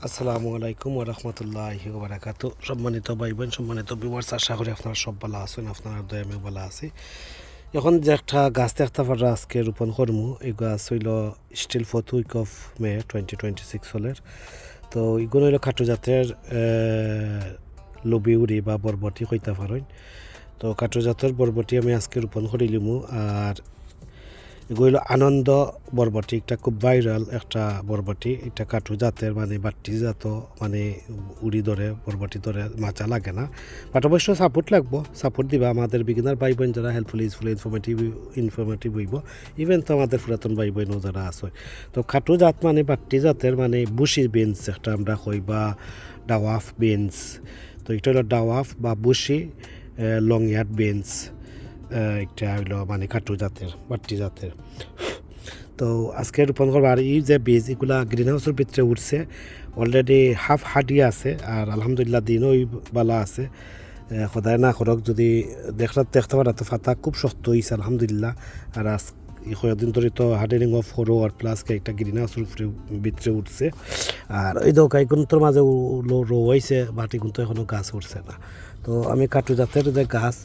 আসসালামু আলাইকুম ওয়া রাহমাতুল্লাহি ওয়া বারাকাতুহু। সম্মানিত ভাই বোন, সম্মানিত ভিউয়ার্স, আশা করি আপনারা সব ভালো আছেন। আপনার দয়া আমি ভালো আছি। এখন যে একটা গাছ দেখতে পারা আজকে রোপণ করবো, এই গাছ হইল still 4th week of May 2026 সালের। তো এগুলো হইল খাটো জাতের লবিউরি বা বরবটি কইতে পারেন। তো খাটো জাতের বরবটি আমি আজকে রোপণ করিলিমু। আর এগুলো আনন্দ বরবটি, এটা খুব ভাইরাল একটা বরবটি। এটা কাঠু জাতের, মানে বাট্টি জাত, মানে উড়ি ধরে বরবটি ধরে, মাচা লাগে না। বাট অবশ্য সাপোর্ট লাগবো, সাপোর্ট দিবা আমাদের বিগিনার ভাই বোন যারা হেল্পফুল ইউজফুল ইনফরমেটিভ হইব, ইভেন তো আমাদের পুরাতন ভাই বোনও যারা আছে। তো খাটু জাত মানে বাট্টি জাতের, মানে বুশি বিনস একটা আমরা কই, বা ডাওয়াফ বিনস। তো এটা হলো ডাওয়াফ বা বুশি লং ইয়ার্ড বিনস। এটা হইলো মানে কাটু জাতের, বাট্টি জাতের। তো আজকে রোপণ করবো। আর এই যে বীজ এগুলা গ্রিন হাউসের ভিতরে উঠছে, অলরেডি হাফ হাডি আছে। আর আলহামদুলিল্লাহ দিনও বালা আছে। সদায় না করক, যদি দেখতে পারা তো ফাতা খুব শক্ত হয়েছে আলহামদুলিল্লাহ। আর আজ কয়েকদিন ধরে তো hardening of Hara R plus একটা গ্রিন হাউসের ভিতরে উঠছে। আর ওই দোকাই গুন্তর মাঝে রো হয়েছে, বাটি গুন্ত এখনও গাছ উঠছে না। তো আমি কাটু জাতের যে গাছ,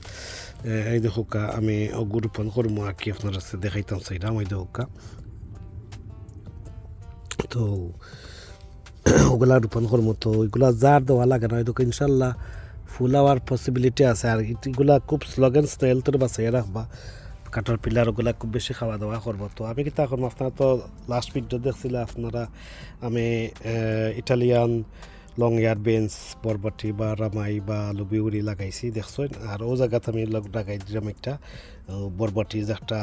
এই দেখা আমি রোপণ করবো আর কি, আপনার কাছে দেখাইতাম চাইলাম। ওই দেখা তো ওগুলা রোপণ করবো। তো ওইগুলা জার দেওয়া লাগে না, ওই ইনশাল্লাহ ফুল হওয়ার পসিবিলিটি আছে। আর এগুলা খুব স্লোগান স্নেল তোর বাঁচাই রাখবা, কাটার পিলার ওগুলা খুব বেশি খাওয়া দাওয়া করবো। তো আমি কিতা করবো, আপনারা তো লাস্ট ভিডিও দেখছিলে আপনারা, আমি ইটালিয়ান লং ইয়ার বেঞ্চ বরবটি বা রামাই বা লবিউরি লাগাইছি দেখছেন। আর ও জায়গাতে আমি লাগাই দিলাম একটা বরবটি, যে একটা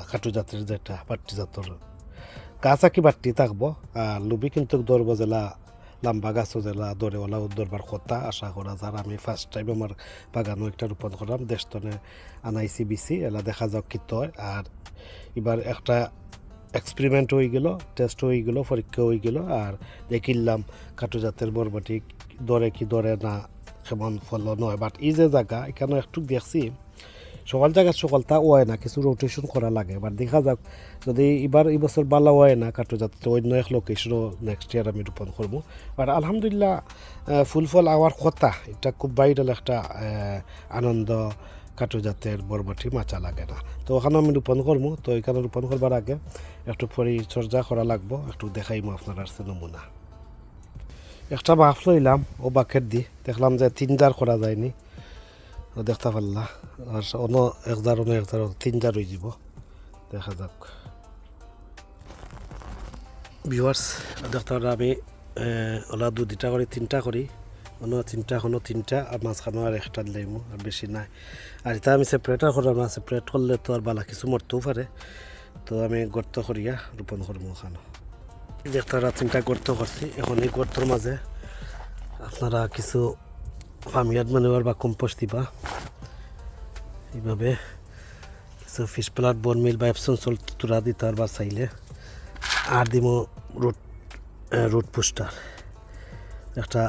খাটু জাতের, যেটা বাট্টি জাতের গাছ আর কি বাট্টি থাকবো। আর লুবি কিন্তু দৌড়বো জেলা লম্বা গাছও জেলা দৌড়ে ওলা দৌড়বার কথা আশা করা যার। আমি ফার্স্ট টাইম আমার বাগানও একটা রোপণ করলাম, দেশতনে আনাইছি বিসি, এলা দেখা যাক কী হয়। আর এবার একটা এক্সপেরিমেন্ট হয়ে গেল, টেস্ট হয়ে গেল, পরীক্ষা হয়ে গেল। আর দেখিলাম কাটু জাতের বরবটি দরে কি দরে না, কেমন ফলন হয়। বাট এই যে জায়গা এখানে একটু দেখছি সকল জায়গায় সকলটা হয় না, কিছু রোটেশন করা লাগে। এবার দেখা যাক, যদি এবার এই বছর ভালো হয় না কাটু জাতের, অন্য এক লোকেশনও নেক্সট ইয়ার আমি রোপণ করবো। বাট আলহামদুলিল্লাহ ফুল ফল আওয়ার কথা, এটা খুব ভাইরাল একটা আনন্দ কাটু জাতের বরবটি, মাচা লাগে না। তো ওখানে আমি রোপণ করবো। তো এখানে রোপণ করবার আগে একটু পরিচর্যা করা লাগবো, একটু দেখাইমো আপনার আসছে নমুনা। একটা বাফ লইলাম, ও বাকেট দি দেখলাম যে 3 জার করা যায়নি, দেখতে পারলা। আর অন্য 1 জার 3 জার হয়ে যাব, দেখা যাক। ভিউয়ার্স দেখতে পারা, আমি ওলা 2টা করি 3টা করি, অন্য 3টা, এখনও 3টা, আর মাঝখানেও আর একটা দিলাম, আর বেশি নাই। আর এটা আমি সেপারেটার করলাম না, সেপারেট করলে তো আর বালা কিছু মরতেও পারে। তো আমি গর্ত করিয়া রোপণ করবো ওখানে। দেখতে পারা 3টা গর্ত করছি। এখন এই গর্তর মাঝে আপনারা কিছু ফার্মিয়ার্ড ম্যানুয়ার বা কম্পোস্ট দিবা, এইভাবে কিছু ফিশ প্লাট, বোন মিল বা এপসন সল্ট তুরা দিতে পারবা চাইলে। আর দিব রুট পুস্টার, একটা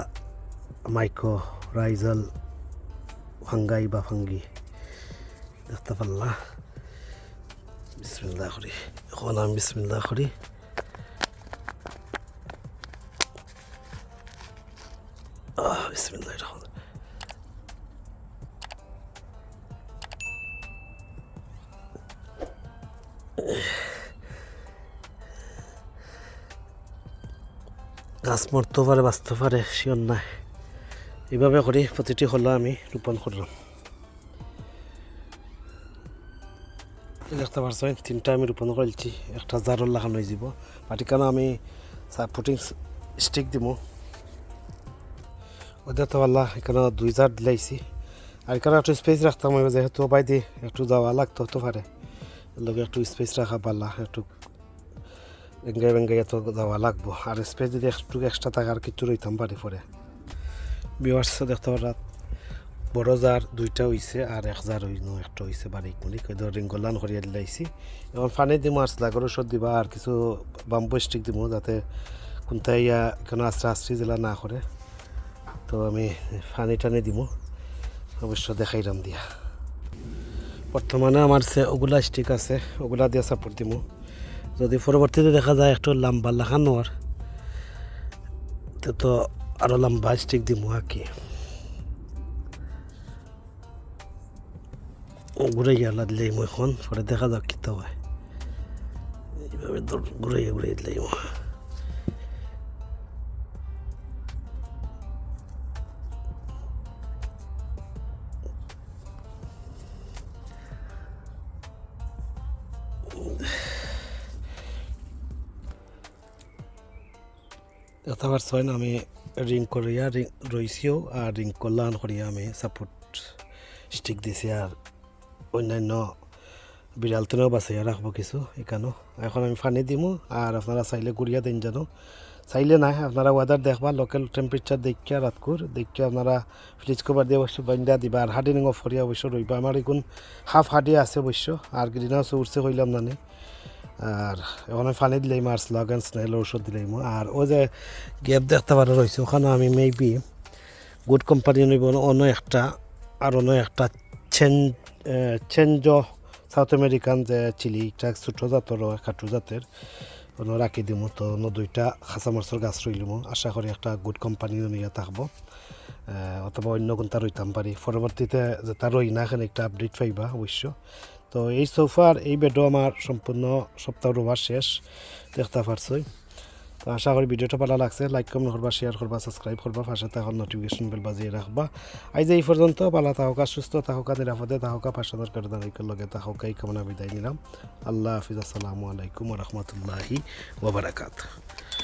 মাইক্রো রাইজাল ফাঙ্গাই বা ফাঙ্গি, দেখতে পারলা। বিসমিল্লাহ করি, এখন আমি বিসমিল্লাহ করি। বিসমিল্লাহ রহমান। গাছ মরতে পারে, বাঁচতে পারে, শিওর নাই। এইভাবে করি প্রতিটি হলো আমি রোপণ করলাম। দেখতে পারছেন 3টা আমি রোপণ করেছি, একটা জারর লাগানো হয়ে যাব। বাট এখানে আমি সাপোর্টিং স্টিক দিব, ও দেখতে পারলা। এখানে 2 জার দিলাইছি। আর এখানে একটু স্পেস রাখতাম, যেহেতু বাইরে একটু যাওয়া লাগতো হতে পারে, লোক একটু স্পেস রাখা পারলা, একটু বেঙ্গাই এত যাওয়া লাগবো। আর স্পেস যদি একটু এক্সট্রা থাকে আর কিছু রইতাম পারি পরে। ভিউয়ার্স দেখতে পারা, বড় জার 2টা হয়েছে, আর 1 জার একটা হয়েছে বারিক মুলিক, ওই ধর রিঙ্গলান করিয়া দিলাইছি। এখন পানি দিব, আর লাগর ওষুধ দিবা, আর কিছু বাম্বু স্টিক দিব, যাতে কোনটাই কোনো আস্তে আস্তে জেলা না করে। তো আমি পানি টানি দিব, অবশ্য দেখাইলাম দিয়া। বর্তমানে আমার ওগুলা স্টিক আছে, ওগুলা দিয়ে সাপোর্ট দিব। যদি পরবর্তীতে দেখা যায় একটু লম্বা লাগানোর, তো আরো লম্বা স্টিক দিমু কি ঘুরাইয়া দিলেই এখন পরে দেখা যাক কী হয় এইভাবে ঘুরাইয়া দিলেই দেখতে পারছেন আমি রিং করিয়া রইছিও আর রিং করলান করিয়া আমি সাপোর্ট স্টিক দিছি আর অন্যান্য বিড়াল তেনেও বাঁচাইয়া রাখবো কিছু এখানেও এখন আমি পানি দিমু আর আপনারা চাইলে গুড়িয়া দিন জানো চাইলে নাই আপনারা ওয়েদার দেখবা লোকাল টেম্পারেচার দেখিয়া রাতকুর দেখিয়া আপনারা ফ্রিজ কভার দিয়ে অবশ্য বান্ধা দিবা আর হার্ডিং অফ করিয়া অবশ্য রইবা আমার এখন হাফ হার্ডি আছে অবশ্য আর গ্রিন হাউস উঠছে হইলাম না আর ওখানে পানি দিলাম আর স্লাগান স্নেলের ওষুধ দিলাম আর ও যে গ্যাপ দেখতে পারা রয়েছে ওখানে আমি মেবি গুড কোম্পানি নিব অন্য একটা আর অন্য একটা চেঞ্জ সাউথ আমেরিকান যে চিলি এটা ছোটো জাতের খাটু জাতের অন্য রাখি দিব তো অন্য দুইটা খাঁচা মাছের গাছ রইলাম আশা করি একটা গুড কোম্পানি নিয়ে থাকবো অথবা অন্য কোনটা রইতাম পারি পরবর্তীতে যেটা রই না এখানে একটা আপডেট পাইবা অবশ্য তো এই সোফার এই বেডও আমার সম্পূর্ণ সপ্তাহ রোবার শেষ দেখতে পারছই তো আশা করি ভিডিওটা ভালো লাগছে লাইক কমেন্ট করবা শেয়ার করবা সাবস্ক্রাইব করবা পাশে তখন নোটিফিকেশন বেল বাজিয়ে রাখবা আজ এই পর্যন্ত ভালো থাকা সুস্থ থাকা নিরাপদে থাকা পাশাদার কারদারিকের লগে থাকা এই কামনা বিদায় নিলাম আল্লাহ হাফিজ আসসালামু আলাইকুম রহমতুল্লাহি ওয়া বারাকাতুহু